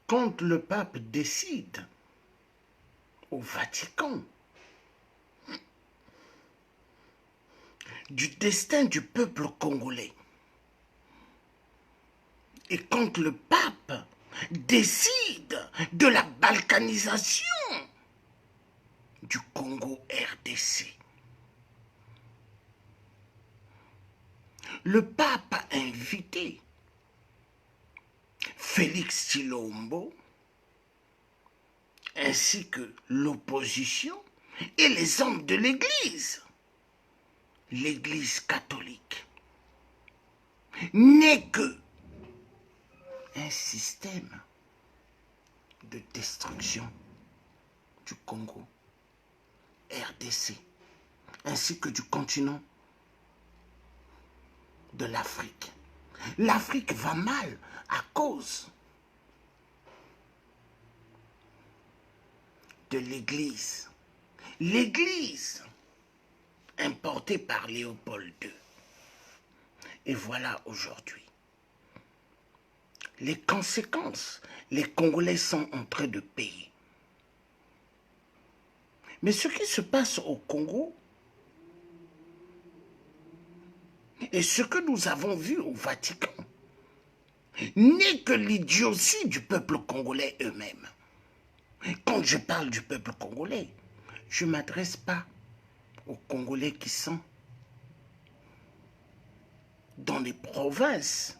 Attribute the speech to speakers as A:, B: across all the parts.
A: quand le pape décide au Vatican du destin du peuple congolais, et quand le pape décide de la balkanisation du Congo RDC, le pape a invité Félix Tshilombo ainsi que l'opposition et les hommes de l'Église catholique, n'est que un système de destruction du Congo, RDC, ainsi que du continent de l'Afrique. L'Afrique va mal à cause de l'Église. L'Église importée par Léopold II. Et voilà aujourd'hui les conséquences. Les Congolais sont en train de payer. Mais ce qui se passe au Congo et ce que nous avons vu au Vatican n'est que l'idiotie du peuple congolais eux-mêmes. Quand je parle du peuple congolais, je ne m'adresse pas aux Congolais qui sont dans les provinces,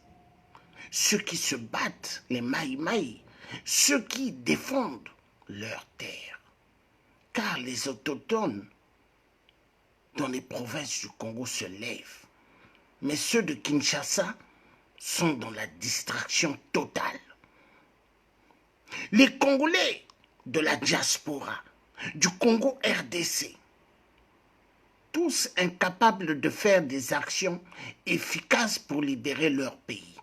A: ceux qui se battent, les Maï-Maï, ceux qui défendent leurs terres. Car les autochtones dans les provinces du Congo se lèvent. Mais ceux de Kinshasa sont dans la distraction totale. Les Congolais de la diaspora, du Congo RDC, tous incapables de faire des actions efficaces pour libérer leur pays.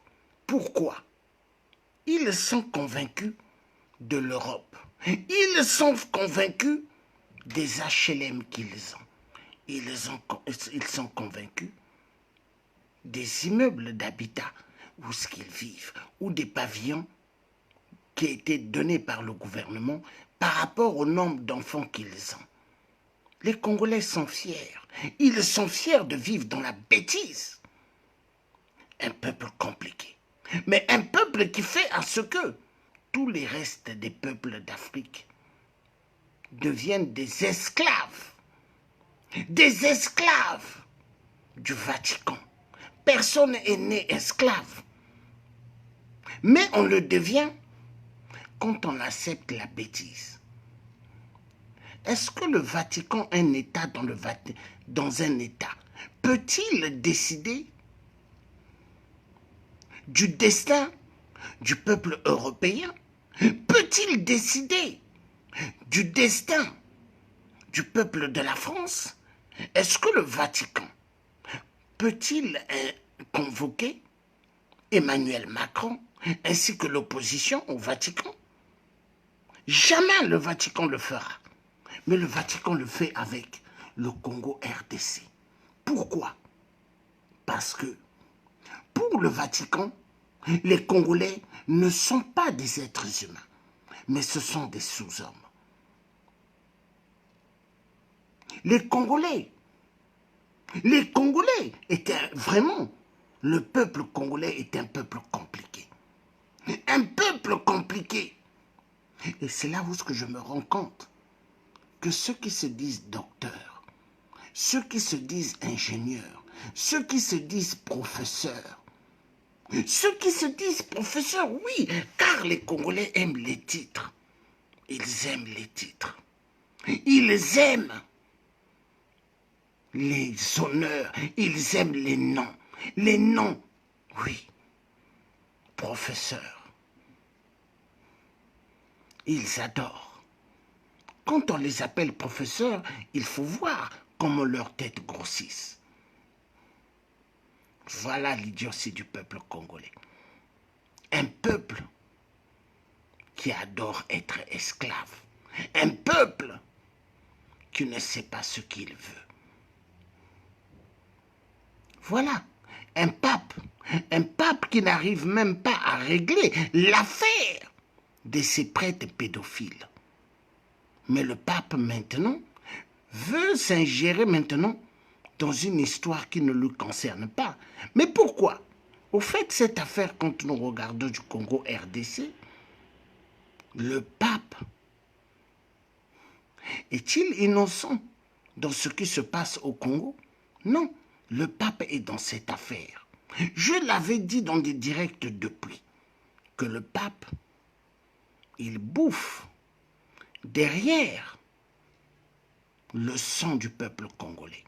A: Pourquoi? Ils sont convaincus de l'Europe. Ils sont convaincus des HLM qu'ils ont. Ils sont convaincus des immeubles d'habitat où ils vivent, ou des pavillons qui ont été donnés par le gouvernement par rapport au nombre d'enfants qu'ils ont. Les Congolais sont fiers. Ils sont fiers de vivre dans la bêtise. Un peuple compliqué. Mais un peuple qui fait à ce que tous les restes des peuples d'Afrique deviennent des esclaves. Des esclaves du Vatican. Personne n'est né esclave. Mais on le devient quand on accepte la bêtise. Est-ce que le Vatican, un État dans un État, peut-il décider du destin du peuple européen? Peut-il décider du destin du peuple de la France? Est-ce que le Vatican peut-il convoquer Emmanuel Macron ainsi que l'opposition au Vatican? Jamais le Vatican le fera. Mais le Vatican le fait avec le Congo RDC. Pourquoi? Parce que pour le Vatican, les Congolais ne sont pas des êtres humains, mais ce sont des sous-hommes. Les Congolais étaient vraiment, le peuple congolais est un peuple compliqué. Un peuple compliqué. Et c'est là où je me rends compte que ceux qui se disent docteurs, ceux qui se disent ingénieurs, ceux qui se disent professeurs, oui, car les Congolais aiment les titres. Ils aiment les titres. Ils aiment les honneurs. Ils aiment les noms. Les noms, oui. Professeurs. Ils adorent. Quand on les appelle professeurs, il faut voir comment leurs têtes grossissent. Voilà l'idiotie du peuple congolais. Un peuple qui adore être esclave. Un peuple qui ne sait pas ce qu'il veut. Voilà, un pape qui n'arrive même pas à régler l'affaire de ses prêtres pédophiles. Mais le pape maintenant veut s'ingérer maintenant dans une histoire qui ne le concerne pas. Mais pourquoi? Au fait, cette affaire, quand nous regardons du Congo RDC, le pape est-il innocent dans ce qui se passe au Congo? Non, le pape est dans cette affaire. Je l'avais dit dans des directs depuis, que le pape, il bouffe derrière le sang du peuple congolais.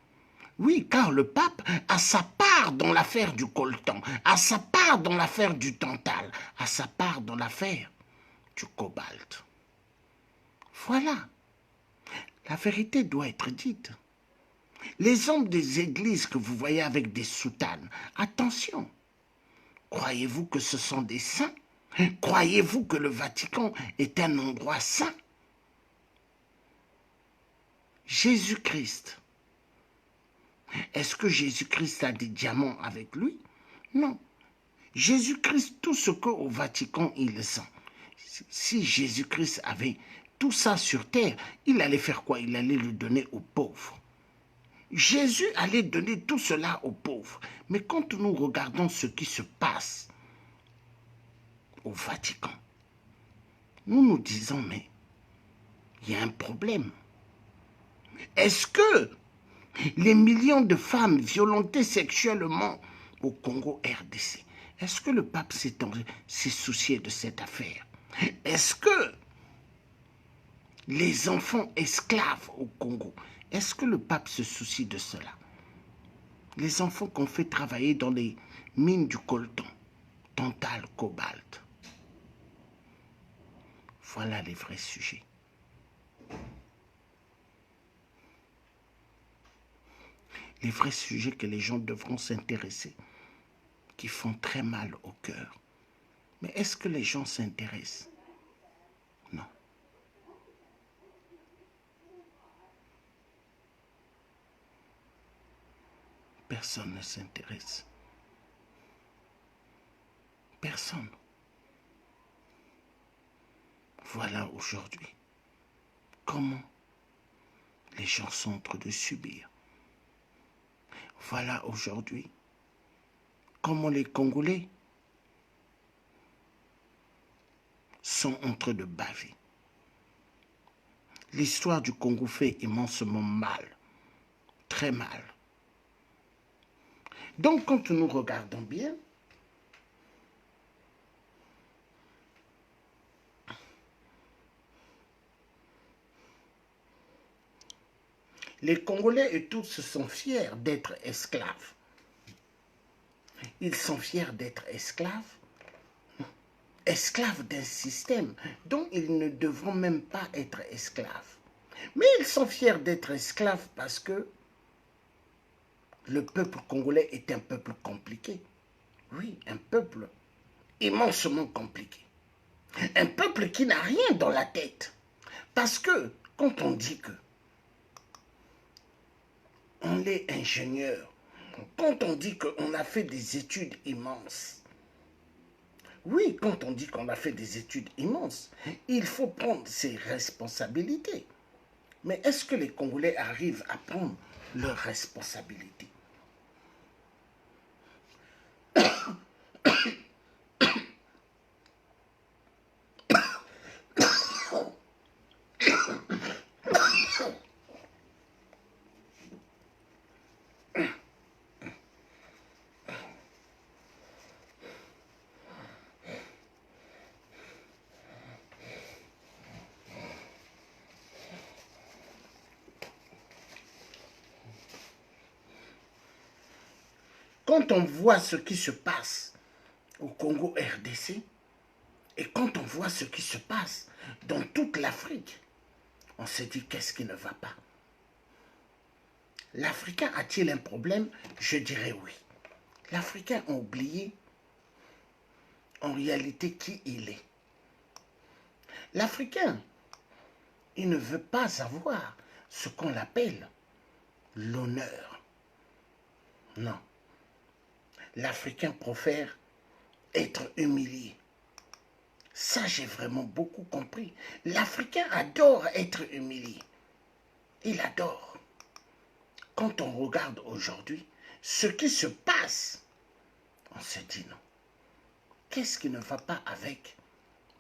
A: Oui, car le pape a sa part dans l'affaire du coltan, a sa part dans l'affaire du tantal, a sa part dans l'affaire du cobalt. Voilà. La vérité doit être dite. Les hommes des églises que vous voyez avec des soutanes, attention. Croyez-vous que ce sont des saints? Croyez-vous que le Vatican est un endroit saint? Jésus-Christ. Est-ce que Jésus-Christ a des diamants avec lui? Non. Jésus-Christ, tout ce qu'au Vatican ils ont. Si Jésus-Christ avait tout ça sur terre, il allait faire quoi? Il allait le donner aux pauvres. Jésus allait donner tout cela aux pauvres. Mais quand nous regardons ce qui se passe au Vatican, nous nous disons, mais il y a un problème. Est-ce que les millions de femmes violentées sexuellement au Congo RDC, est-ce que le pape s'est soucié de cette affaire? Est-ce que les enfants esclaves au Congo, est-ce que le pape se soucie de cela? Les enfants qu'on fait travailler dans les mines du coltan, tantal, cobalt. Voilà les vrais sujets. Les vrais sujets que les gens devront s'intéresser, qui font très mal au cœur. Mais est-ce que les gens s'intéressent? Non. Personne ne s'intéresse. Personne. Voilà aujourd'hui comment les gens sont en train de subir. Voilà aujourd'hui comment les Congolais sont en train de baver. L'histoire du Congo fait immensément mal, très mal. Donc quand nous regardons bien, les Congolais et tous sont fiers d'être esclaves. Ils sont fiers d'être esclaves, esclaves d'un système dont ils ne devront même pas être esclaves. Mais ils sont fiers d'être esclaves parce que le peuple congolais est un peuple compliqué. Oui, un peuple immensement compliqué. Un peuple qui n'a rien dans la tête. Parce que quand on dit que on est ingénieur, quand on dit qu'on a fait des études immenses, oui, quand on dit qu'on a fait des études immenses, il faut prendre ses responsabilités. Mais est-ce que les Congolais arrivent à prendre leurs responsabilités? Quand on voit ce qui se passe au Congo RDC, et quand on voit ce qui se passe dans toute l'Afrique, on se dit qu'est-ce qui ne va pas? L'Africain a-t-il un problème? Je dirais oui. L'Africain a oublié en réalité qui il est. L'Africain, il ne veut pas avoir ce qu'on appelle l'honneur. Non. L'Africain préfère être humilié. Ça, j'ai vraiment beaucoup compris. L'Africain adore être humilié. Il adore. Quand on regarde aujourd'hui ce qui se passe, on se dit non. Qu'est-ce qui ne va pas avec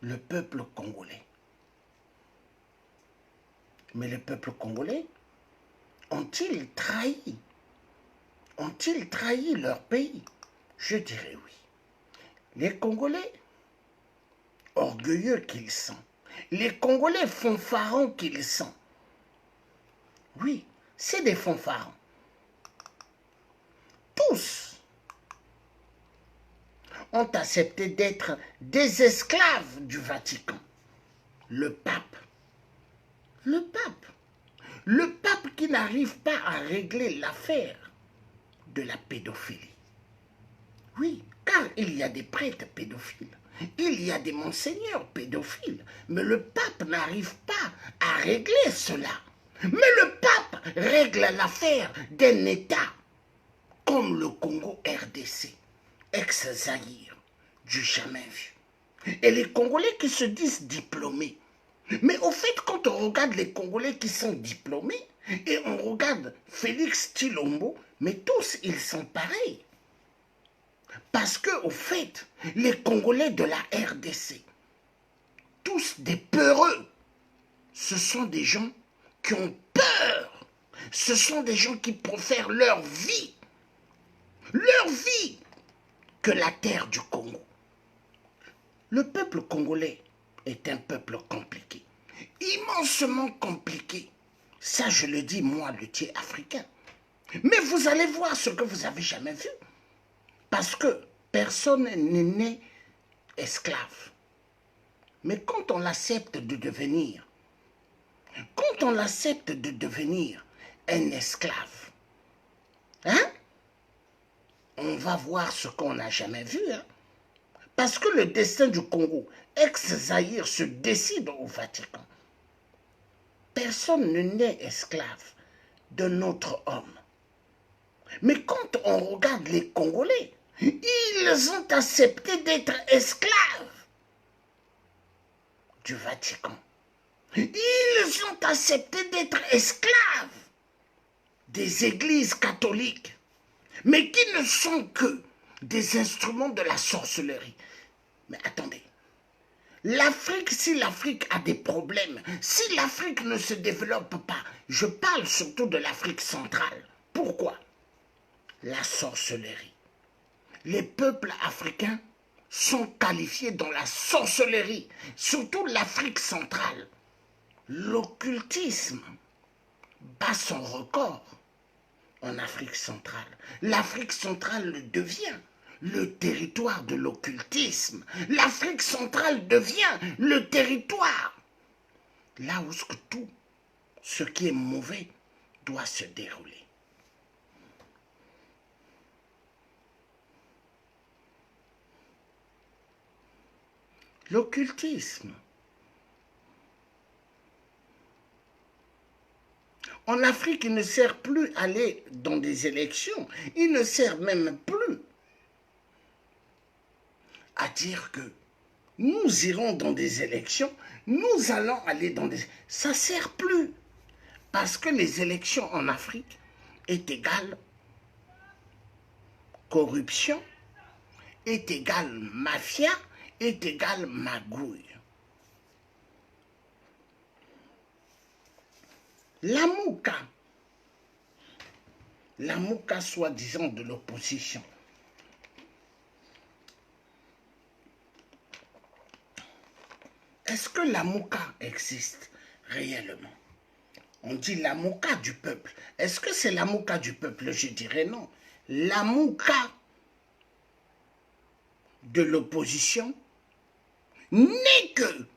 A: le peuple congolais? Mais le peuple congolais, ont-ils trahi? Ont-ils trahi leur pays? Je dirais oui. Les Congolais, orgueilleux qu'ils sont, les Congolais fanfarons qu'ils sont, oui, c'est des fanfarons. Tous ont accepté d'être des esclaves du Vatican. Le pape, le pape, le pape qui n'arrive pas à régler l'affaire de la pédophilie. Oui, car il y a des prêtres pédophiles, il y a des monseigneurs pédophiles, mais le pape n'arrive pas à régler cela. Mais le pape règle l'affaire d'un État comme le Congo RDC, ex-Zaïre, du jamais vu. Et les Congolais qui se disent diplômés. Mais au fait, quand on regarde les Congolais qui sont diplômés, et on regarde Félix Tshilombo, mais tous ils sont pareils. Parce que, au fait, les Congolais de la RDC, tous des peureux, ce sont des gens qui ont peur. Ce sont des gens qui préfèrent leur vie que la terre du Congo. Le peuple congolais est un peuple compliqué, immensement compliqué. Ça, je le dis, moi, le thier africain. Mais vous allez voir ce que vous n'avez jamais vu. Parce que personne n'est né esclave. Mais quand on l'accepte de devenir, un esclave, hein, on va voir ce qu'on n'a jamais vu. Hein. Parce que le destin du Congo, ex-Zaïre, se décide au Vatican. Personne ne naît esclave d'un autre homme. Mais quand on regarde les Congolais, ils ont accepté d'être esclaves du Vatican. Ils ont accepté d'être esclaves des églises catholiques, mais qui ne sont que des instruments de la sorcellerie. Mais attendez, l'Afrique, si l'Afrique a des problèmes, si l'Afrique ne se développe pas, je parle surtout de l'Afrique centrale. Pourquoi? La sorcellerie. Les peuples africains sont qualifiés dans la sorcellerie, surtout l'Afrique centrale. L'occultisme bat son record en Afrique centrale. L'Afrique centrale devient le territoire de l'occultisme. L'Afrique centrale devient le territoire là où tout ce qui est mauvais doit se dérouler. L'occultisme. En Afrique, il ne sert plus à aller dans des élections. Il ne sert même plus à dire que nous irons dans des élections, nous allons aller dans des... Ça ne sert plus. Parce que les élections en Afrique est égale corruption, est égale mafia, est égale magouille. La Mouka soi-disant de l'opposition, est-ce que la Mouka existe réellement? On dit la Mouka du peuple. Est-ce que c'est la Mouka du peuple? Je dirais non. La Mouka de l'opposition n'est que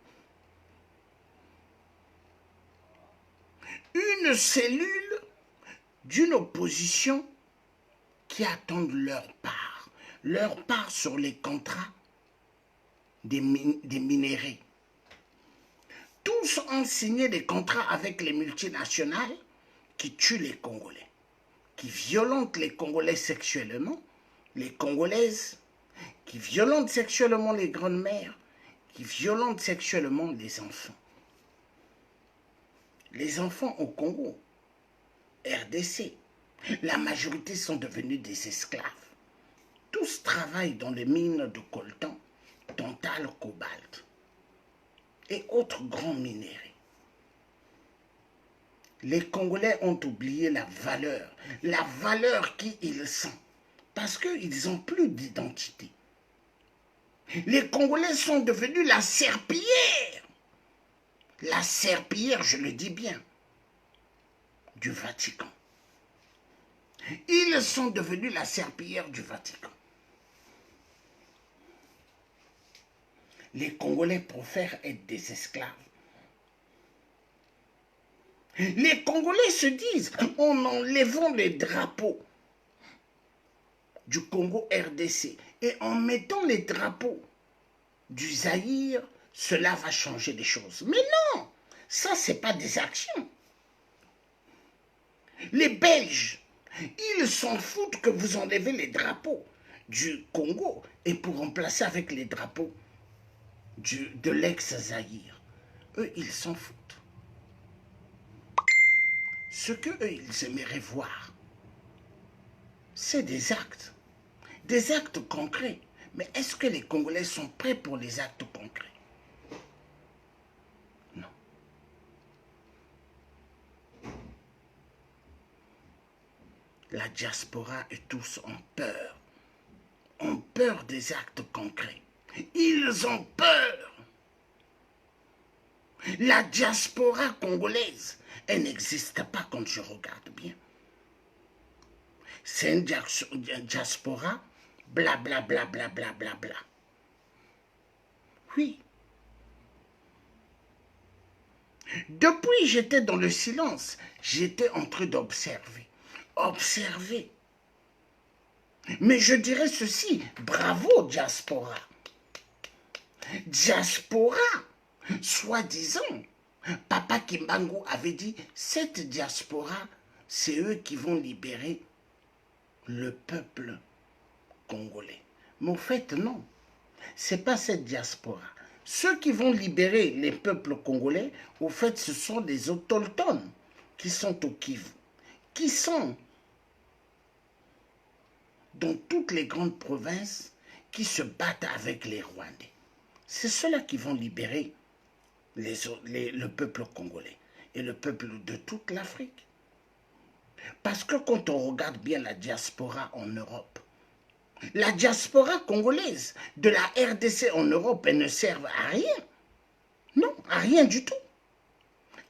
A: une cellule d'une opposition qui attendent leur part sur les contrats des minéraux. Tous ont signé des contrats avec les multinationales qui tuent les Congolais, qui violentent les Congolais sexuellement, les Congolaises, qui violentent sexuellement les grandes mères, qui violentent sexuellement les enfants. Les enfants au Congo, RDC, la majorité sont devenus des esclaves. Tous travaillent dans les mines de coltan, tantale, cobalt et autres grands minéraux. Les Congolais ont oublié la valeur qu'ils sont, parce qu'ils n'ont plus d'identité. Les Congolais sont devenus la serpillière, je le dis bien, du Vatican. Ils sont devenus la serpillière du Vatican. Les Congolais préfèrent être des esclaves. Les Congolais se disent, en enlevant les drapeaux du Congo RDC et en mettant les drapeaux du Zaïre, cela va changer les choses. Mais non, ça, ce n'est pas des actions. Les Belges, ils s'en foutent que vous enlevez les drapeaux du Congo et pour remplacer avec les drapeaux de l'ex-Zaïre. Eux, ils s'en foutent. Ce qu'eux, ils aimeraient voir, c'est des actes concrets. Mais est-ce que les Congolais sont prêts pour les actes concrets? Non. La diaspora et tous ont peur des actes concrets. Ils ont peur. La diaspora congolaise, elle n'existe pas quand je regarde bien. C'est une diaspora, blablabla, blablabla, bla, bla, bla. Oui. Depuis, j'étais dans le silence. J'étais en train d'observer. Observer. Mais je dirais ceci, bravo diaspora. Diaspora, soi-disant, Papa Kimbangu avait dit, cette diaspora, c'est eux qui vont libérer le peuple congolais. Mais au fait, non. Ce n'est pas cette diaspora. Ceux qui vont libérer les peuples congolais, au fait, ce sont les autochtones qui sont au Kivu, qui sont dans toutes les grandes provinces qui se battent avec les Rwandais. C'est ceux-là qui vont libérer le peuple congolais et le peuple de toute l'Afrique. Parce que quand on regarde bien la diaspora en Europe, la diaspora congolaise de la RDC en Europe, elle ne sert à rien. Non, à rien du tout.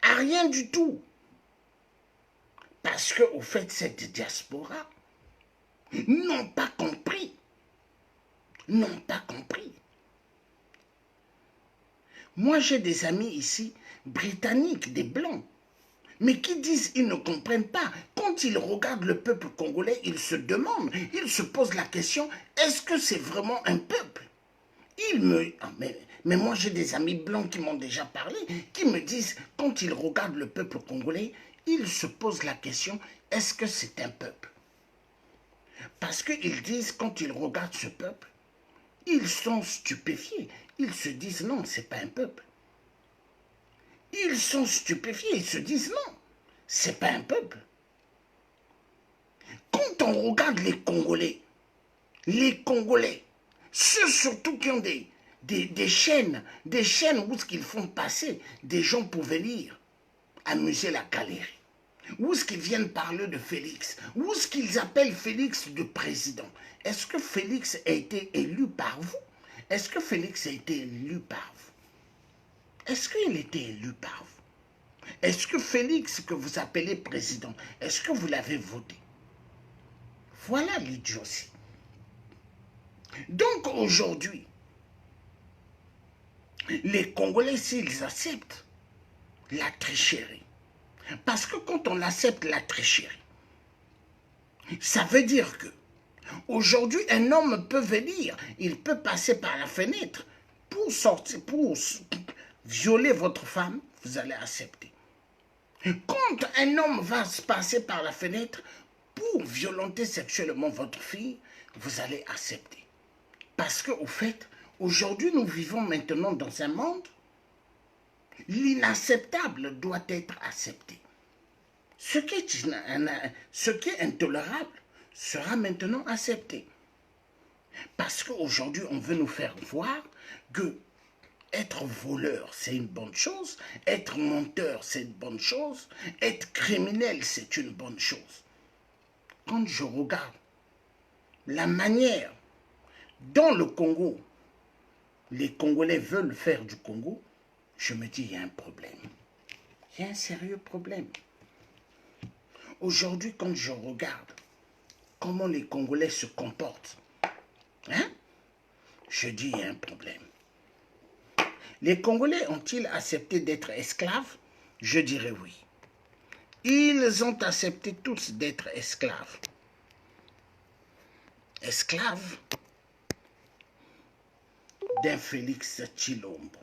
A: À rien du tout. Parce qu'au fait, cette diaspora n'ont pas compris. N'ont pas compris. Moi, j'ai des amis ici, britanniques, des blancs, mais qui disent qu'ils ne comprennent pas. Quand ils regardent le peuple congolais, ils se demandent, ils se posent la question, est-ce que c'est vraiment un peuple? Mais moi, j'ai des amis blancs qui m'ont déjà parlé, qui me disent, quand ils regardent le peuple congolais, ils se posent la question, est-ce que c'est un peuple? Parce qu'ils disent, quand ils regardent ce peuple, ils sont stupéfiés. Ils se disent, non, ce n'est pas un peuple. Ils sont stupéfiés, ils se disent, non, ce n'est pas un peuple. Quand on regarde les Congolais, ceux surtout qui ont des chaînes où ils font passer des gens pour venir amuser la galerie, où est-ce qu'ils viennent parler de Félix, où est-ce qu'ils appellent Félix de président. Est-ce que Félix a été élu par vous? Est-ce que Félix a été élu par vous? Est-ce qu'il a été élu par vous? Est-ce que Félix, que vous appelez président, est-ce que vous l'avez voté? Voilà l'idiotie. Donc aujourd'hui, les Congolais, s'ils acceptent la tricherie, parce que quand on accepte la tricherie, ça veut dire que aujourd'hui, un homme peut venir, il peut passer par la fenêtre pour sortir, pour violer votre femme, vous allez accepter. Quand un homme va se passer par la fenêtre pour violenter sexuellement votre fille, vous allez accepter. Parce qu'au fait, Aujourd'hui, nous vivons maintenant dans un monde, l'inacceptable doit être accepté. Ce qui est intolérable sera maintenant accepté. Parce qu'aujourd'hui, on veut nous faire voir que être voleur, c'est une bonne chose, être menteur, c'est une bonne chose, être criminel, c'est une bonne chose. Quand je regarde la manière dont le Congo, les Congolais veulent faire du Congo, je me dis, il y a un problème. Il y a un sérieux problème. Aujourd'hui, quand je regarde comment les Congolais se comportent, hein, je dis, il y a un problème. Les Congolais ont-ils accepté d'être esclaves? Je dirais oui. Ils ont accepté tous d'être esclaves. Esclaves d'un Félix Tshilombo.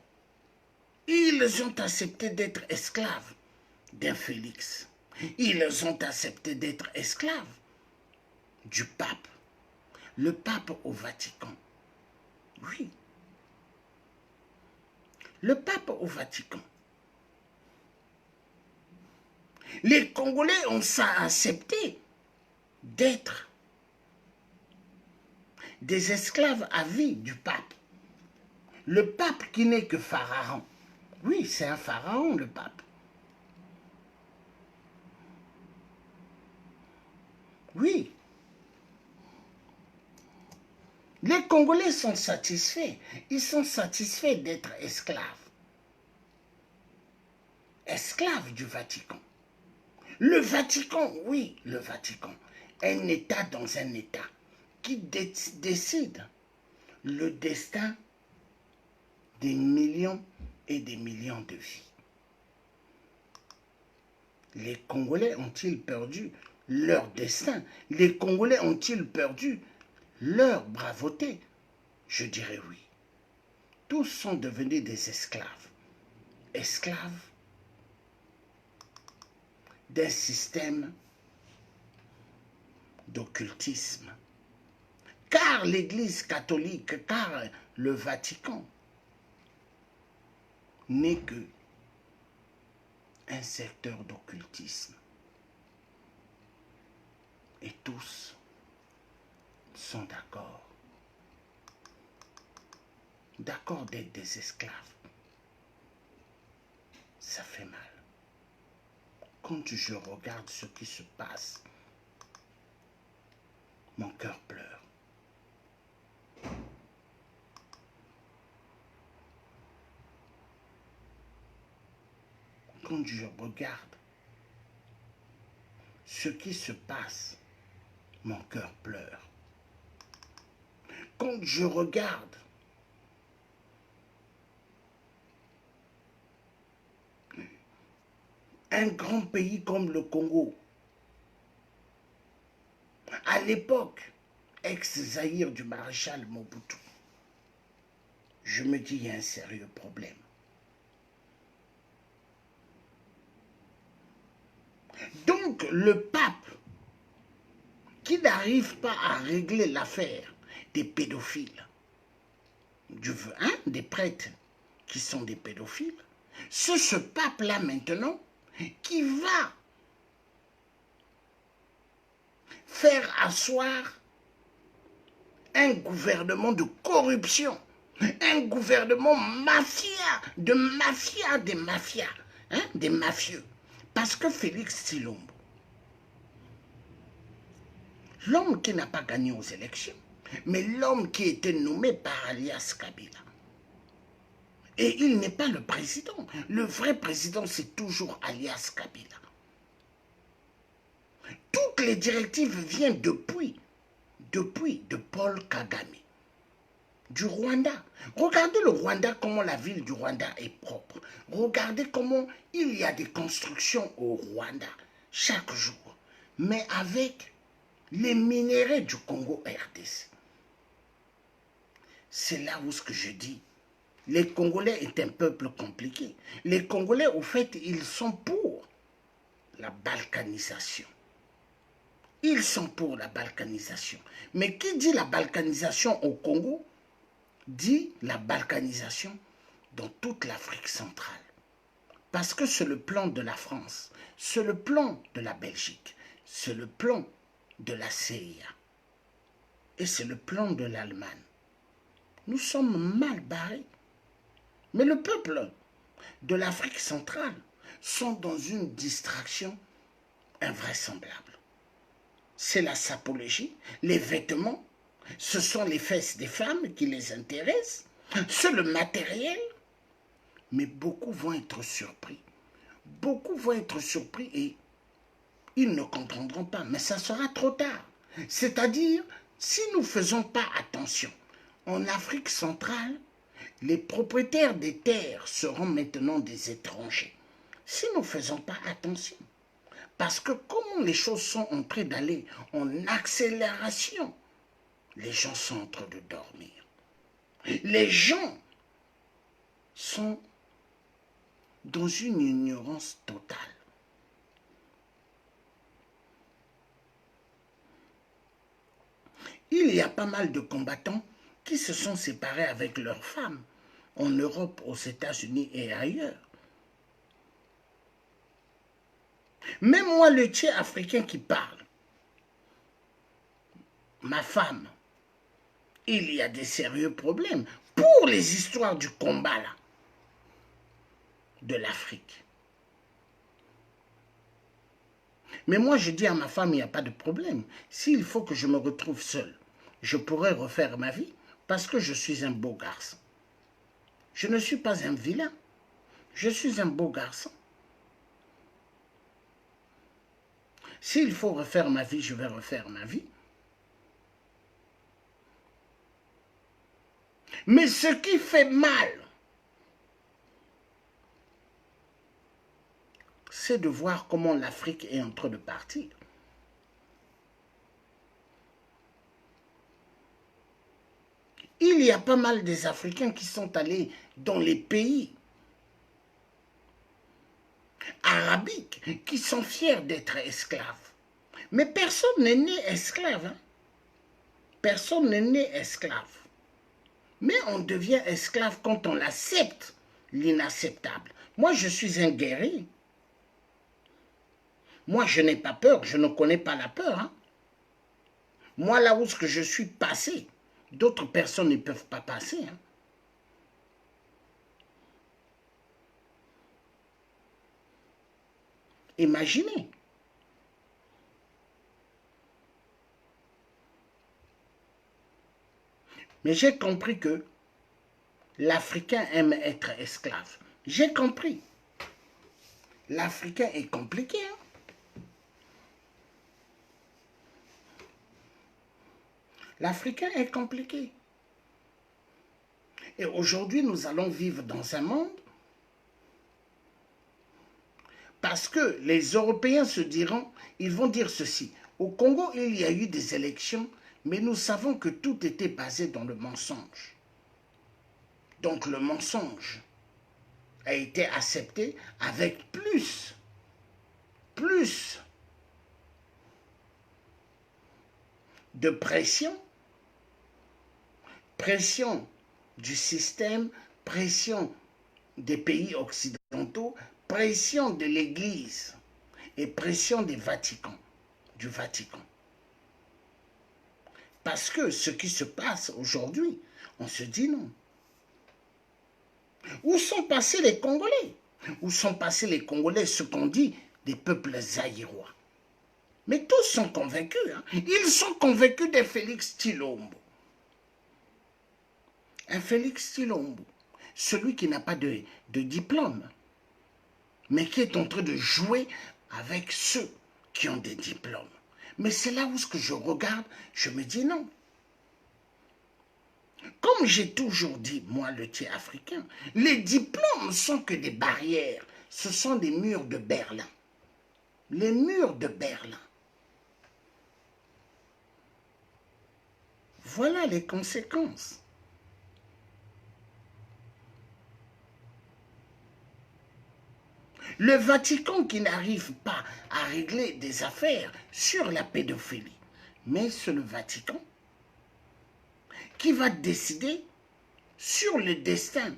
A: Ils ont accepté d'être esclaves d'un Félix. Ils ont accepté d'être esclaves du pape. Le pape au Vatican. Oui. Le pape au Vatican. Les Congolais ont accepté d'être des esclaves à vie du pape. Le pape qui n'est que pharaon. Oui, c'est un pharaon, le pape. Oui. Les Congolais sont satisfaits. Ils sont satisfaits d'être esclaves. Esclaves du Vatican. Le Vatican, oui, le Vatican. Un État dans un État qui décide le destin des millions et des millions de vies. Les Congolais ont-ils perdu leur destin? Les Congolais ont-ils perdu leur bravauté? Je dirais oui. Tous sont devenus des esclaves. Esclaves d'un système d'occultisme. Car l'Église catholique, car le Vatican n'est que un secteur d'occultisme. Et tous sont d'accord. D'accord d'être des esclaves. Ça fait mal. Quand je regarde ce qui se passe, mon cœur pleure. Quand je regarde ce qui se passe, mon cœur pleure. Quand je regarde un grand pays comme le Congo, à l'époque, ex-Zaïre du maréchal Mobutu, je me dis, il y a un sérieux problème. Donc, le pape, qui n'arrive pas à régler l'affaire des pédophiles, des prêtres qui sont des pédophiles, c'est ce pape-là maintenant qui va faire asseoir un gouvernement de corruption, un gouvernement mafia, des mafias, des mafieux. Parce que Félix Tshilombo, l'homme qui n'a pas gagné aux élections, mais l'homme qui était nommé par alias Kabila. Et il n'est pas le président. Le vrai président, c'est toujours alias Kabila. Toutes les directives viennent depuis de Paul Kagame, du Rwanda. Regardez le Rwanda, comment la ville du Rwanda est propre. Regardez comment il y a des constructions au Rwanda chaque jour, mais avec les minéraux du Congo RDC. C'est là où ce que je dis, les Congolais est un peuple compliqué. Les Congolais, au fait, ils sont pour la balkanisation. Ils sont pour la balkanisation. Mais qui dit la balkanisation au Congo? dit la balkanisation dans toute l'Afrique centrale. Parce que c'est le plan de la France, c'est le plan de la Belgique, c'est le plan de la CIA et c'est le plan de l'Allemagne. Nous sommes mal barrés. Mais le peuple de l'Afrique centrale sont dans une distraction invraisemblable. C'est la sapologie, les vêtements, ce sont les fesses des femmes qui les intéressent, c'est le matériel. Mais beaucoup vont être surpris. Beaucoup vont être surpris et ils ne comprendront pas. Mais ça sera trop tard. C'est-à-dire, si nous ne faisons pas attention, en Afrique centrale, les propriétaires des terres seront maintenant des étrangers. Si nous ne faisons pas attention. Parce que comme les choses sont en train d'aller en accélération, les gens sont en train de dormir. Les gens sont dans une ignorance totale. Il y a pas mal de combattants qui se sont séparés avec leurs femmes en Europe, aux États-Unis et ailleurs. Même moi, le tiers africain qui parle, ma femme, il y a des sérieux problèmes pour les histoires du combat là, de l'Afrique. Mais moi, je dis à ma femme, il n'y a pas de problème. S'il faut que je me retrouve seul, je pourrais refaire ma vie parce que je suis un beau garçon. Je ne suis pas un vilain. Je suis un beau garçon. S'il faut refaire ma vie, je vais refaire ma vie. Mais ce qui fait mal, c'est de voir comment l'Afrique est en train de partir. Il y a pas mal des Africains qui sont allés dans les pays arabiques, qui sont fiers d'être esclaves. Mais personne n'est né esclave. Hein? Personne n'est né esclave. Mais on devient esclave quand on accepte l'inacceptable. Moi, je suis un guerrier. Moi, je n'ai pas peur, je ne connais pas la peur. Hein? Moi, là où je suis passé, d'autres personnes ne peuvent pas passer. Hein? Imaginez. Mais j'ai compris que l'Africain aime être esclave. J'ai compris. L'Africain est compliqué. Hein? L'Africain est compliqué. Et aujourd'hui, nous allons vivre dans un monde parce que les Européens se diront, ils vont dire ceci. Au Congo, il y a eu des élections, mais nous savons que tout était basé dans le mensonge. Donc le mensonge a été accepté avec plus de pression du système, pression des pays occidentaux, pression de l'Église et pression du Vatican. Parce que ce qui se passe aujourd'hui, on se dit non. Où sont passés les Congolais? Où sont passés les Congolais, ce qu'on dit des peuples zaïrois? Mais tous sont convaincus. Hein? Ils sont convaincus de Félix Tshilombo. Un Félix Tshilombo, celui qui n'a pas de diplôme, mais qui est en train de jouer avec ceux qui ont des diplômes. Mais c'est là où ce que je regarde, je me dis non. Comme j'ai toujours dit, moi, le tiers africain, les diplômes sont que des barrières. Ce sont des murs de Berlin. Les murs de Berlin. Voilà les conséquences. Le Vatican qui n'arrive pas à régler des affaires sur la pédophilie. Mais c'est le Vatican qui va décider sur le destin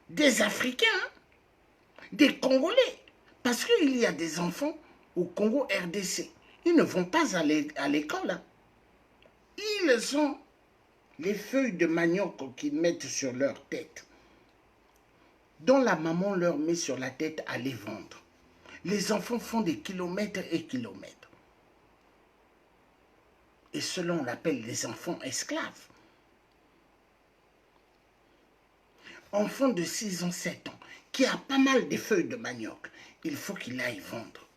A: des Africains, hein, des Congolais. Parce qu'il y a des enfants au Congo RDC. Ils ne vont pas aller à l'école. Hein. Ils ont les feuilles de manioc qu'ils mettent sur leur tête, dont la maman leur met sur la tête à les vendre. Les enfants font des kilomètres et kilomètres. Et cela, on l'appelle les enfants esclaves. Enfant de 6 ans, 7 ans, qui a pas mal de feuilles de manioc, il faut qu'il aille vendre.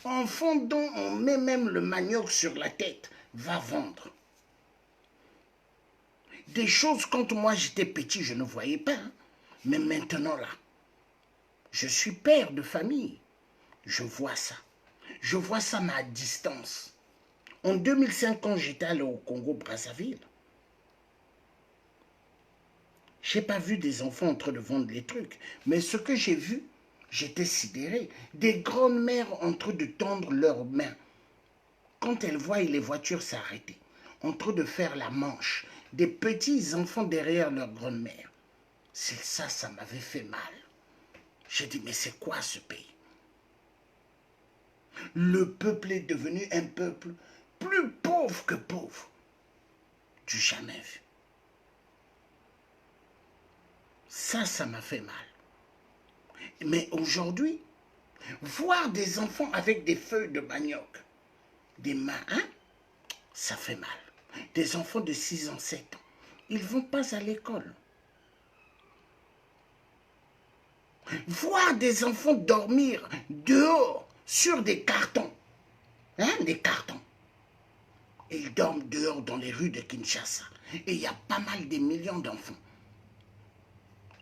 A: Enfant dont on met même le manioc sur la tête, va vendre. Des choses, quand moi j'étais petit, je ne voyais pas. Hein. Mais maintenant là, je suis père de famille. Je vois ça. Je vois ça mais à distance. En 2005, quand j'étais allé au Congo-Brazzaville, je n'ai pas vu des enfants en train de vendre les trucs. Mais ce que j'ai vu, j'étais sidéré. Des grandes mères en train de tendre leurs mains. Quand elles voient les voitures s'arrêter, en train de faire la manche, des petits enfants derrière leur grand-mère. C'est ça, ça m'avait fait mal. J'ai dit, mais c'est quoi ce pays? Le peuple est devenu un peuple plus pauvre que pauvre. Du jamais vu. Ça m'a fait mal. Mais aujourd'hui, voir des enfants avec des feuilles de manioc, des mains, hein, ça fait mal. Des enfants de 6 ans, 7 ans, ils ne vont pas à l'école. Voir des enfants dormir dehors sur des cartons, hein, des cartons. Et ils dorment dehors dans les rues de Kinshasa. Et il y a pas mal de millions d'enfants.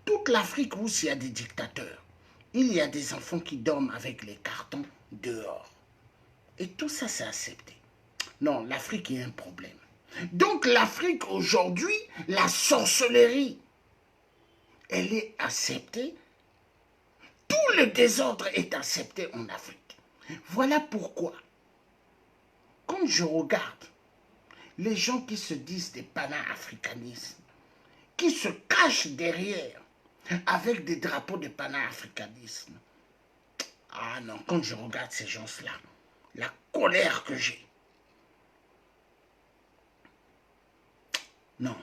A: Toute l'Afrique où il y a des dictateurs, il y a des enfants qui dorment avec les cartons dehors. Et tout ça, c'est accepté. Non, l'Afrique est un problème. Donc l'Afrique aujourd'hui, la sorcellerie, elle est acceptée. Tout le désordre est accepté en Afrique. Voilà pourquoi, quand je regarde les gens qui se disent des panafricanistes, qui se cachent derrière avec des drapeaux de panafricanisme, ah non, quand je regarde ces gens-là, la colère que j'ai, non.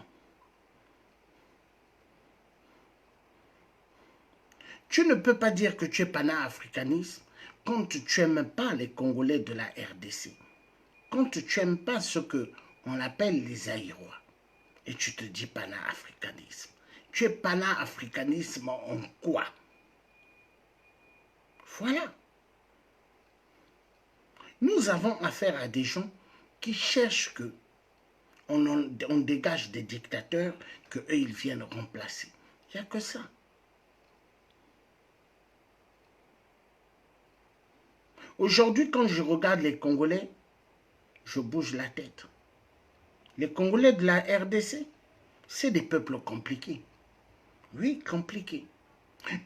A: Tu ne peux pas dire que tu es panafricaniste quand tu n'aimes pas les Congolais de la RDC, quand tu n'aimes pas ce qu'on appelle les Aïrois, et tu te dis panafricanisme. Tu es panafricanisme en quoi? Voilà. Nous avons affaire à des gens qui cherchent que on dégage des dictateurs, qu'eux, ils viennent remplacer. Il n'y a que ça. Aujourd'hui, quand je regarde les Congolais, je bouge la tête. Les Congolais de la RDC, c'est des peuples compliqués. Oui, compliqués.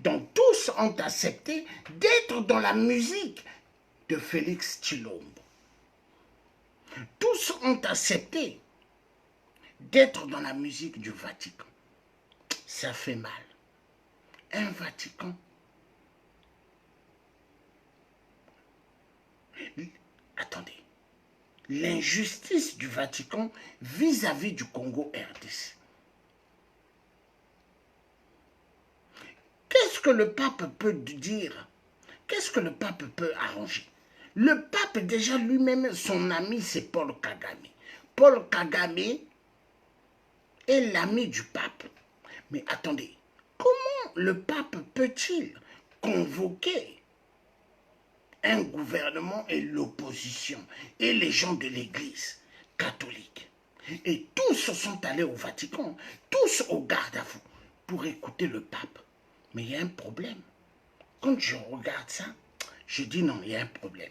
A: Donc tous ont accepté d'être dans la musique de Félix Tshilombo. Tous ont accepté d'être dans la musique du Vatican. Ça fait mal. Un Vatican. Attendez. L'injustice du Vatican vis-à-vis du Congo RDC. Qu'est-ce que le pape peut dire? Qu'est-ce que le pape peut arranger? Le pape, déjà lui-même, son ami, c'est Paul Kagame. Paul Kagame est l'ami du pape. Mais attendez, comment le pape peut-il convoquer un gouvernement et l'opposition et les gens de l'Église catholique? Et tous sont allés au Vatican, tous au garde-à-vous pour écouter le pape. Mais il y a un problème. Quand je regarde ça, je dis non, il y a un problème.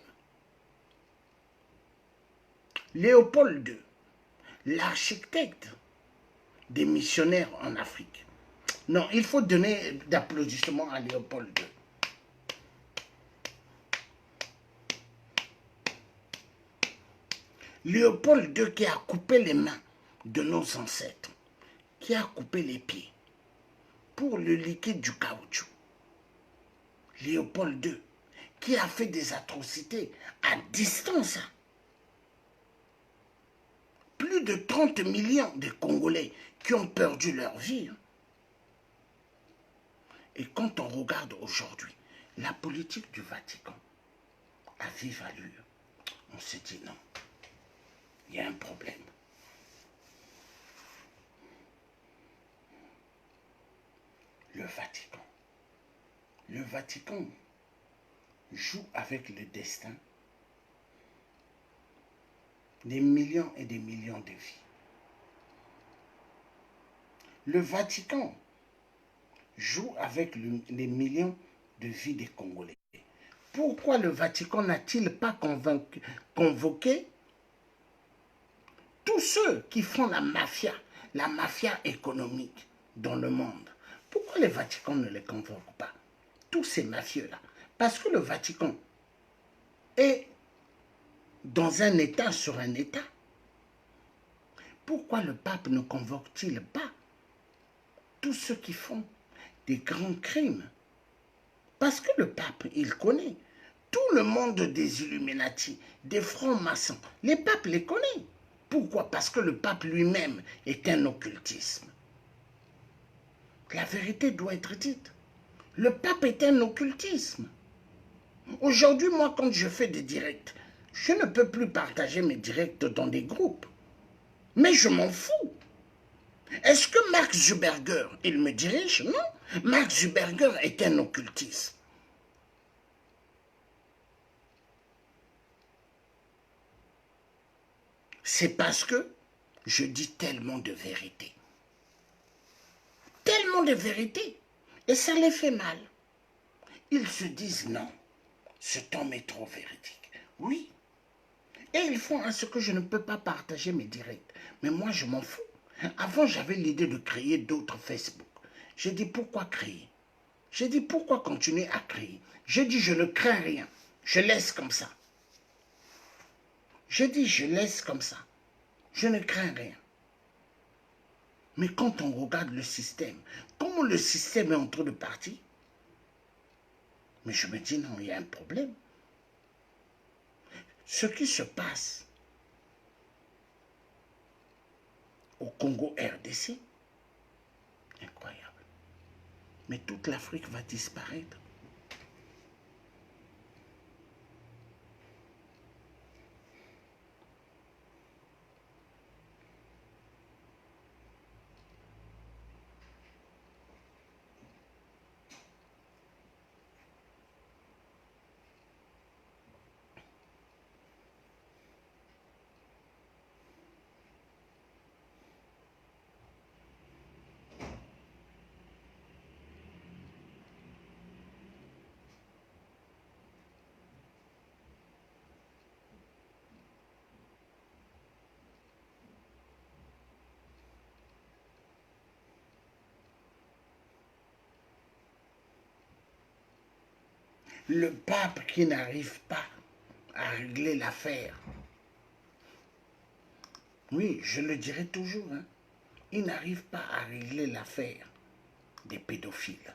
A: Léopold II, l'architecte des missionnaires en Afrique. Non, il faut donner d'applaudissements à Léopold II. Léopold II qui a coupé les mains de nos ancêtres, qui a coupé les pieds pour le liquide du caoutchouc. Léopold II qui a fait des atrocités à distance. Plus de 30 millions de Congolais qui ont perdu leur vie. Et quand on regarde aujourd'hui la politique du Vatican à vive allure, on se dit non, il y a un problème. Le Vatican joue avec le destin des millions et des millions de vies. Le Vatican joue avec les millions de vies des Congolais. Pourquoi le Vatican n'a-t-il pas convoqué tous ceux qui font la mafia économique dans le monde? Pourquoi le Vatican ne les convoque pas, tous ces mafieux-là? Parce que le Vatican est dans un État sur un État. Pourquoi le pape ne convoque-t-il pas tous ceux qui font des grands crimes? Parce que le pape, il connaît tout le monde des Illuminati, des francs-maçons. Les papes les connaissent. Pourquoi? Parce que le pape lui-même est un occultisme. La vérité doit être dite. Le pape est un occultisme. Aujourd'hui, moi, quand je fais des directs, je ne peux plus partager mes directs dans des groupes. Mais je m'en fous. Est-ce que Mark Zuckerberg, il me dirige? Non. Mark Zuckerberg est un occultiste. C'est parce que je dis tellement de vérité. Tellement de vérité. Et ça les fait mal. Ils se disent non, cet homme est trop véridique. Oui. Et ils font à ce que je ne peux pas partager mes directs. Mais moi, je m'en fous. Avant, j'avais l'idée de créer d'autres Facebook. J'ai dit, pourquoi créer? J'ai dit, pourquoi continuer à créer? J'ai dit, je ne crains rien. Je laisse comme ça. J'ai dit, je laisse comme ça. Je ne crains rien. Mais quand on regarde le système, comment le système est en train de partir, mais je me dis, non, il y a un problème. Ce qui se passe au Congo RDC, incroyable. Mais toute l'Afrique va disparaître. Le pape qui n'arrive pas à régler l'affaire, oui, je le dirai toujours, hein, il n'arrive pas à régler l'affaire des pédophiles.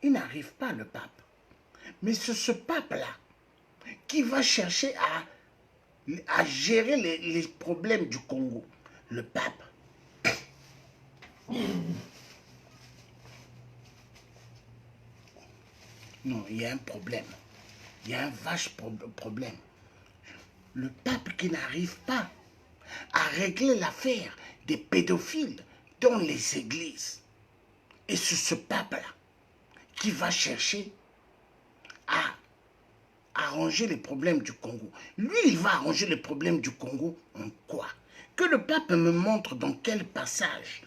A: Il n'arrive pas, le pape. Mais c'est ce pape-là qui va chercher à gérer les problèmes du Congo. Le pape. Non, il y a un problème. Il y a un vache problème. Le pape qui n'arrive pas à régler l'affaire des pédophiles dans les églises. Et c'est ce pape-là qui va chercher à arranger les problèmes du Congo. Lui, il va arranger les problèmes du Congo en quoi? Que le pape me montre dans quel passage,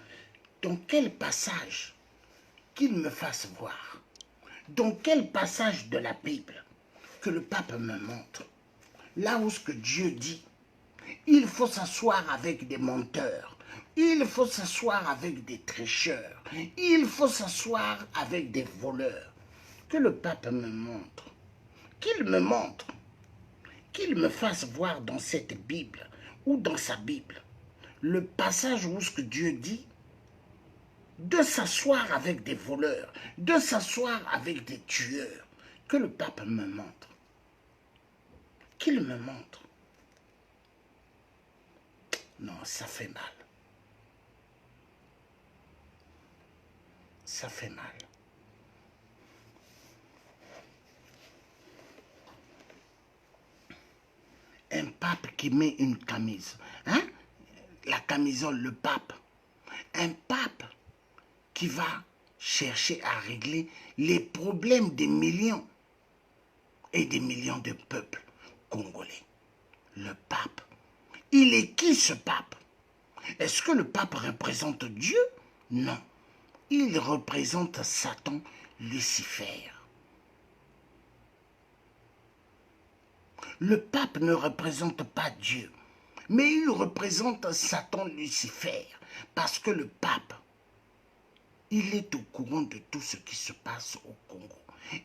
A: qu'il me fasse voir, dans quel passage de la Bible que le pape me montre. Là où ce que Dieu dit, il faut s'asseoir avec des menteurs, il faut s'asseoir avec des tricheurs, il faut s'asseoir avec des voleurs. Que le pape me montre, qu'il me montre, qu'il me fasse voir dans cette Bible ou dans sa Bible le passage où ce que Dieu dit de s'asseoir avec des voleurs, de s'asseoir avec des tueurs, que le pape me montre. Qu'il me montre. Non, ça fait mal. Ça fait mal. Un pape qui met une camise, hein? La camisole, le pape. Un pape qui va chercher à régler les problèmes des millions et des millions de peuples congolais. Le pape. Il est qui ce pape? Est-ce que le pape représente Dieu? Non. Il représente Satan, Lucifer. Le pape ne représente pas Dieu, mais il représente Satan, Lucifer, parce que le pape, il est au courant de tout ce qui se passe au Congo.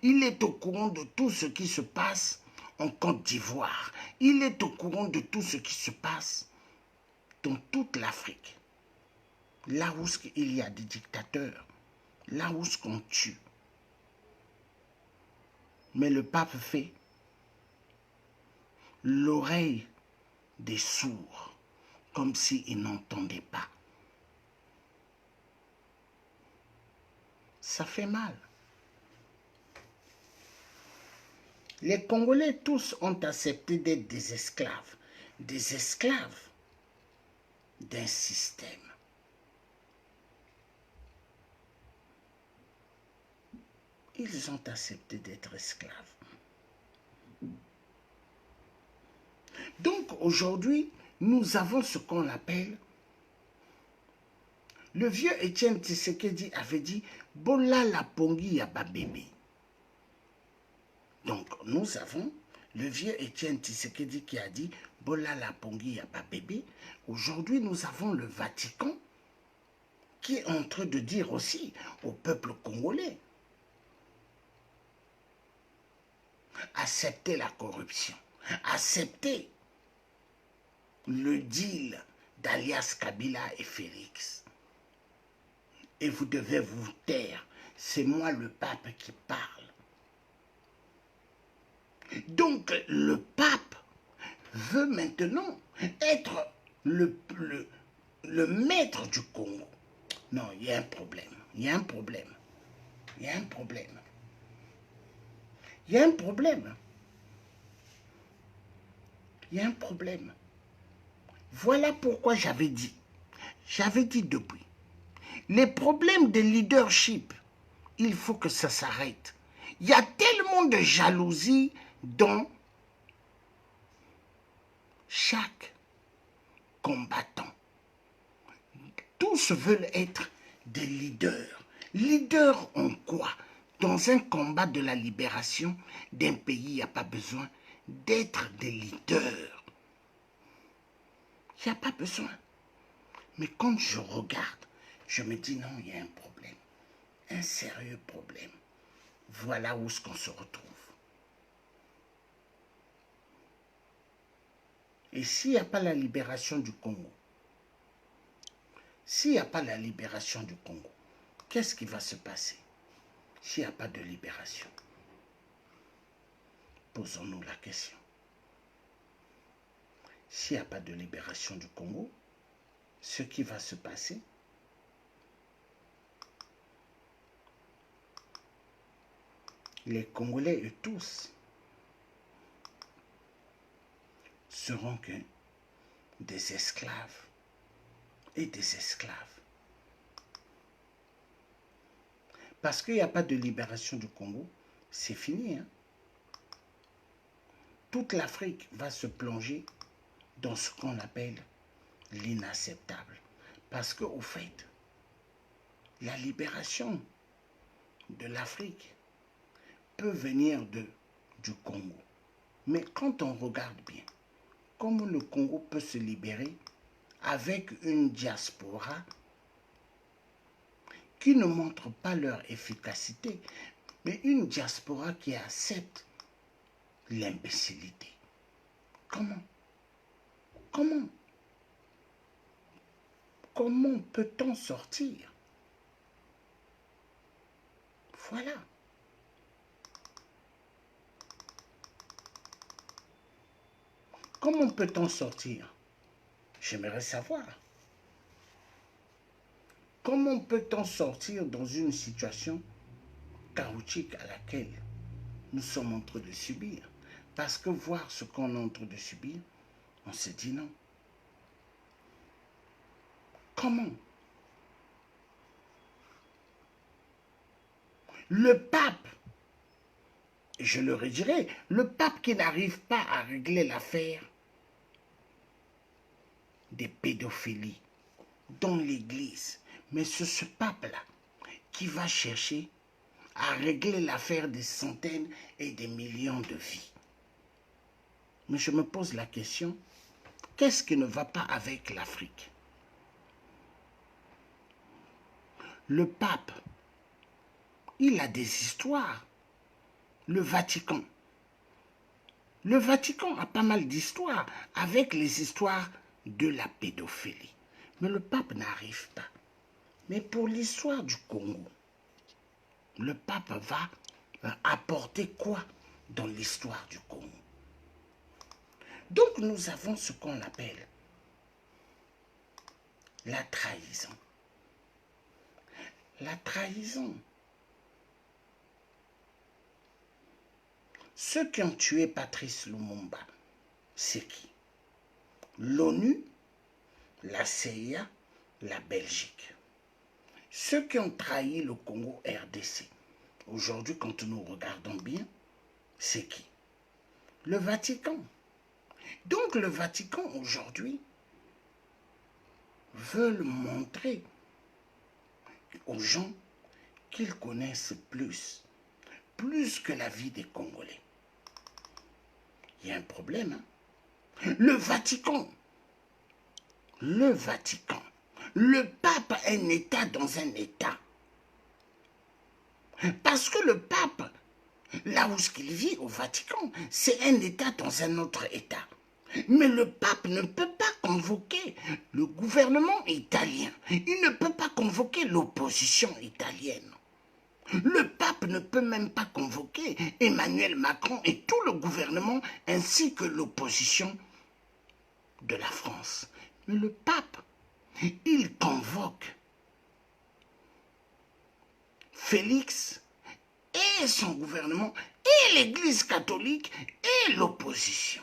A: Il est au courant de tout ce qui se passe en Côte d'Ivoire. Il est au courant de tout ce qui se passe dans toute l'Afrique. Là où il y a des dictateurs, là où on tue. Mais le pape fait l'oreille des sourds, comme s'il n'entendait pas. Ça fait mal. Les Congolais tous ont accepté d'être des esclaves d'un système. Ils ont accepté d'être esclaves. Donc aujourd'hui, nous avons ce qu'on appelle, le vieux Étienne Tshisekedi avait dit, Bola la pongi ya babébé. Donc nous avons le vieux Étienne Tshisekedi qui a dit, Bola la pongi ya babébé. Aujourd'hui, nous avons le Vatican qui est en train de dire aussi au peuple congolais, acceptez la corruption, acceptez le deal d'alias Kabila et Félix. Et vous devez vous taire. C'est moi le pape qui parle. Donc le pape veut maintenant être le maître du Congo. Non, il y a un problème. Il y a un problème. Il y a un problème. Il y a un problème. Il y a un problème. Voilà pourquoi j'avais dit depuis, les problèmes de leadership, il faut que ça s'arrête. Il y a tellement de jalousie dans chaque combattant. Tous veulent être des leaders. Leaders en quoi? Dans un combat de la libération d'un pays, il n'y a pas besoin d'être des leaders. Il n'y a pas besoin. Mais quand je regarde, je me dis non, il y a un problème. Un sérieux problème. Voilà où est-ce qu'on se retrouve. Et s'il n'y a pas la libération du Congo, s'il n'y a pas la libération du Congo, qu'est-ce qui va se passer s'il n'y a pas de libération? Posons-nous la question. S'il n'y a pas de libération du Congo, ce qui va se passer, les Congolais eux tous seront que des esclaves et des esclaves. Parce qu'il n'y a pas de libération du Congo, c'est fini. Hein? Toute l'Afrique va se plonger dans ce qu'on appelle l'inacceptable. Parce qu'au fait, la libération de l'Afrique peut venir du Congo. Mais quand on regarde bien, comment le Congo peut se libérer avec une diaspora qui ne montre pas leur efficacité, mais une diaspora qui accepte l'imbécilité. Comment? Comment? Comment peut-on sortir? Voilà. Comment peut-on sortir? J'aimerais savoir. Comment peut-on sortir dans une situation chaotique à laquelle nous sommes en train de subir? Parce que voir ce qu'on est en train de subir, on se dit non. Comment? Le pape, je le redirai, le pape qui n'arrive pas à régler l'affaire des pédophilies dans l'Église, mais c'est ce pape-là qui va chercher à régler l'affaire des centaines et des millions de vies. Mais je me pose la question, qu'est-ce qui ne va pas avec l'Afrique? Le pape, il a des histoires. Le Vatican. Le Vatican a pas mal d'histoires avec les histoires de la pédophilie. Mais le pape n'arrive pas. Mais pour l'histoire du Congo, le pape va apporter quoi dans l'histoire du Congo? Donc nous avons ce qu'on appelle la trahison. La trahison. Ceux qui ont tué Patrice Lumumba, c'est qui? L'ONU, la CIA, la Belgique. Ceux qui ont trahi le Congo RDC, aujourd'hui quand nous regardons bien, c'est qui? Le Vatican. Donc le Vatican aujourd'hui veut montrer aux gens qu'ils connaissent plus que la vie des Congolais. Il y a un problème, hein? Le Vatican, le pape est un État dans un État. Parce que le pape, là où il vit au Vatican, c'est un État dans un autre État. Mais le pape ne peut pas convoquer le gouvernement italien. Il ne peut pas convoquer l'opposition italienne. Le pape ne peut même pas convoquer Emmanuel Macron et tout le gouvernement ainsi que l'opposition de la France. Mais le pape, il convoque Félix et son gouvernement et l'Église catholique et l'opposition.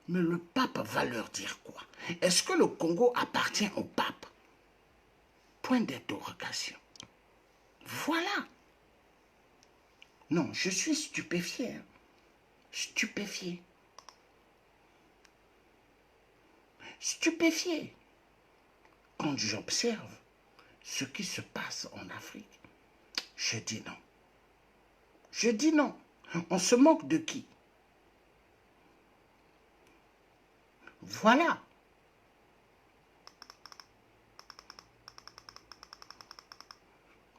A: Mais le pape va leur dire quoi? Est-ce que le Congo appartient au pape? Point d'interrogation. Voilà. Non, je suis stupéfié. Stupéfié. Stupéfié. Quand j'observe ce qui se passe en Afrique, je dis non. Je dis non. On se moque de qui? Voilà.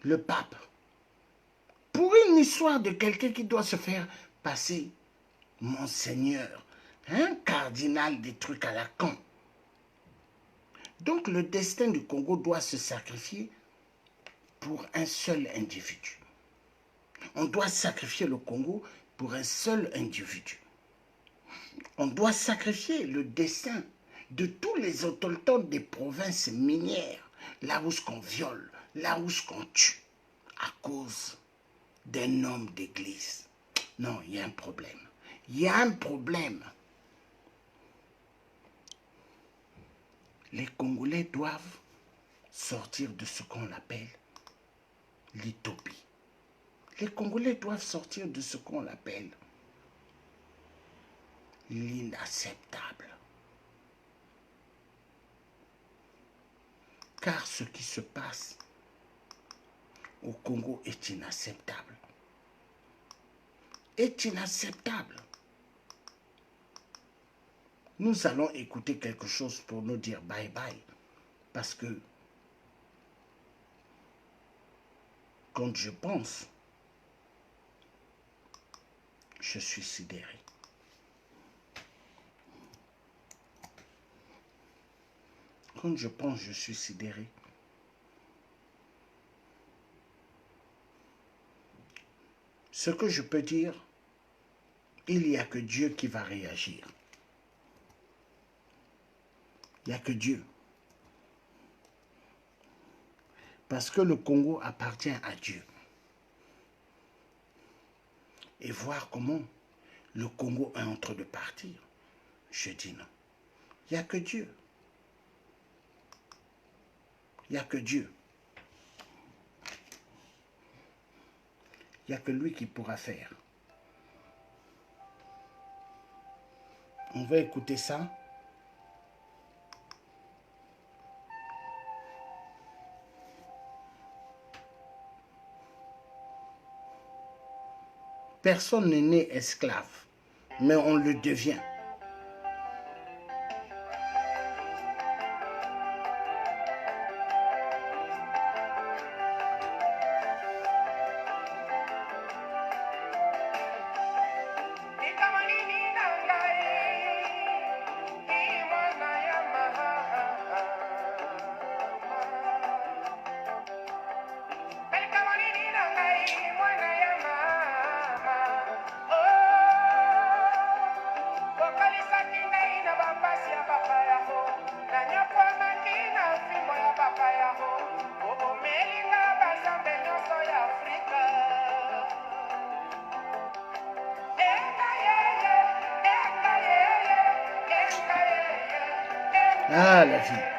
A: Le pape. Pour une histoire de quelqu'un qui doit se faire passer monseigneur, un cardinal des trucs à la con. Donc le destin du Congo doit se sacrifier pour un seul individu. On doit sacrifier le Congo pour un seul individu. On doit sacrifier le destin de tous les autochtones des provinces minières, là où on viole, là où on tue, à cause d'un homme d'église. Non, il y a un problème. Il y a un problème. Les Congolais doivent sortir de ce qu'on appelle l'utopie. Les Congolais doivent sortir de ce qu'on appelle l'inacceptable. Car ce qui se passe au Congo est inacceptable. Est inacceptable. Nous allons écouter quelque chose pour nous dire bye bye. Parce que quand je pense, je suis sidéré. Quand je pense, je suis sidéré. Ce que je peux dire, il n'y a que Dieu qui va réagir. Il n'y a que Dieu. Parce que le Congo appartient à Dieu. Et voir comment le Congo est en train de partir, je dis non. Il n'y a que Dieu. Il n'y a que Dieu. Il n'y a que lui qui pourra faire. On va écouter ça. Personne n'est né esclave, mais on le devient. Ah, la vie.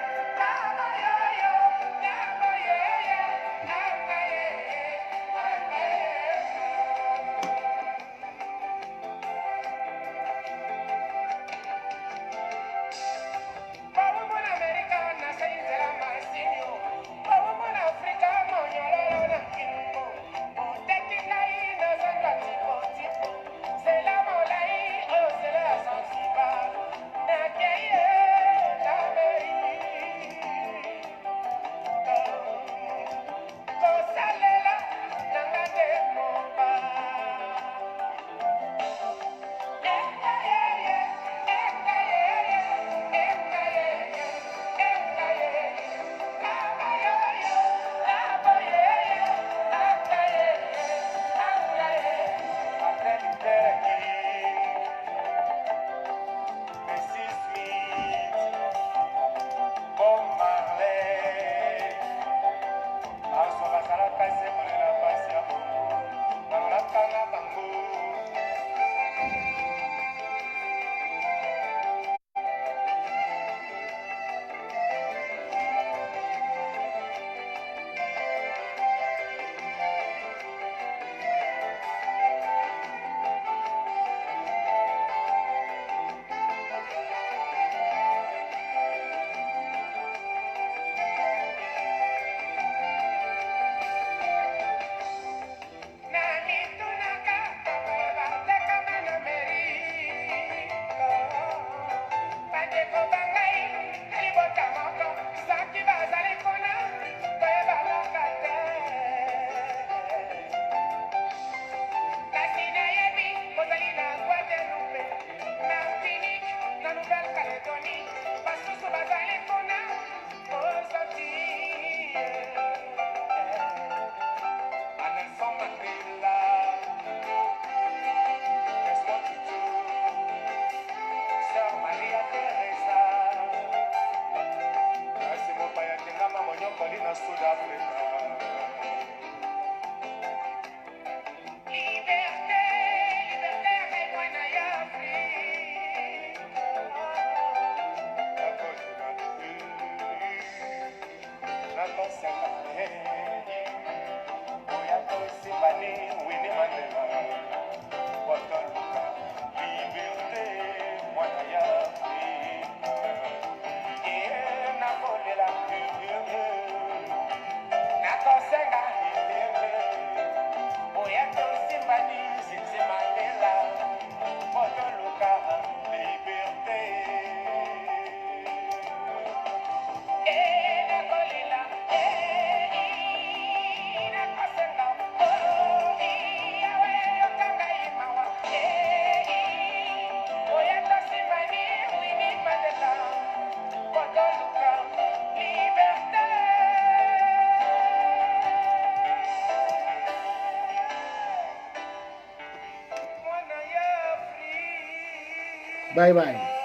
A: Bye bye.